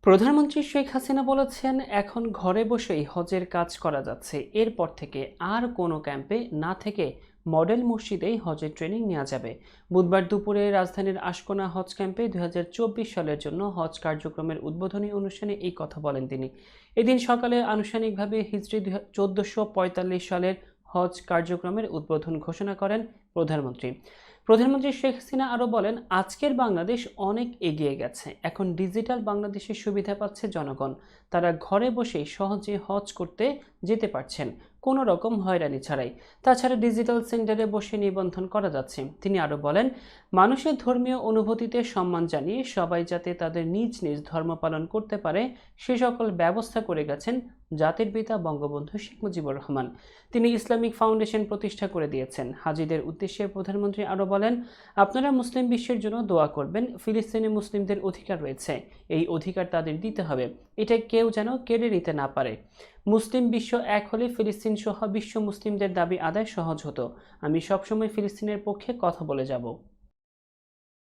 প্রধানমন্ত্রী শেখ হাসিনা বলেছেন, এখন ঘরে বসেই হজের কাজ করা যাচ্ছে। এরপর থেকে আর কোনো ক্যাম্পে না থেকে মডেল মসজিদেই হজের ট্রেনিং নেওয়া যাবে। বুধবার দুপুরে রাজধানীর আশকোনা হজ ক্যাম্পে ২০২৪ সালের জন্য হজ কার্যক্রমের উদ্বোধনী অনুষ্ঠানে এই কথা বলেন তিনি। এদিন সকালে আনুষ্ঠানিকভাবে হিজরি ১৪৪৫ সালের হজ কার্যক্রমের উদ্বোধন ঘোষণা করেন প্রধানমন্ত্রী। প্রধানমন্ত্রী শেখ হাসিনা আরও বলেন, আজকের বাংলাদেশ অনেক এগিয়ে গেছে। এখন ডিজিটাল বাংলাদেশের সুবিধা পাচ্ছে জনগণ। তারা ঘরে বসেই সহজে হজ করতে যেতে পারছেন, কোনো রকম হয়রানি ছাড়াই। তাছাড়া ডিজিটাল সেন্টারে বসে নিবন্ধন করা যাচ্ছে। তিনি আরও বলেন, মানুষের ধর্মীয় অনুভূতিতে সম্মান জানিয়ে সবাই যাতে তাদের নিজ নিজ ধর্ম পালন করতে পারে সে সকল ব্যবস্থা করে গেছেন জাতির পিতা বঙ্গবন্ধু শেখ মুজিবুর রহমান। তিনি ইসলামিক ফাউন্ডেশন প্রতিষ্ঠা করে দিয়েছেন। হাজিদের উদ্দেশ্যে প্রধানমন্ত্রী আরও বলেন, আপনারা মুসলিম বিশ্বের জন্য দোয়া করবেন। ফিলিস্তিনি মুসলিমদের অধিকার রয়েছে, এই অধিকার তাদের দিতে হবে। এটা কেউ যেন কেড়ে নিতে না পারে। মুসলিম বিশ্ব এক হলে ফিলিস্তিন সহ বিশ্ব মুসলিমদের দাবি আদায় সহজ হতো। আমি সবসময় ফিলিস্তিনের পক্ষে কথা বলে যাব।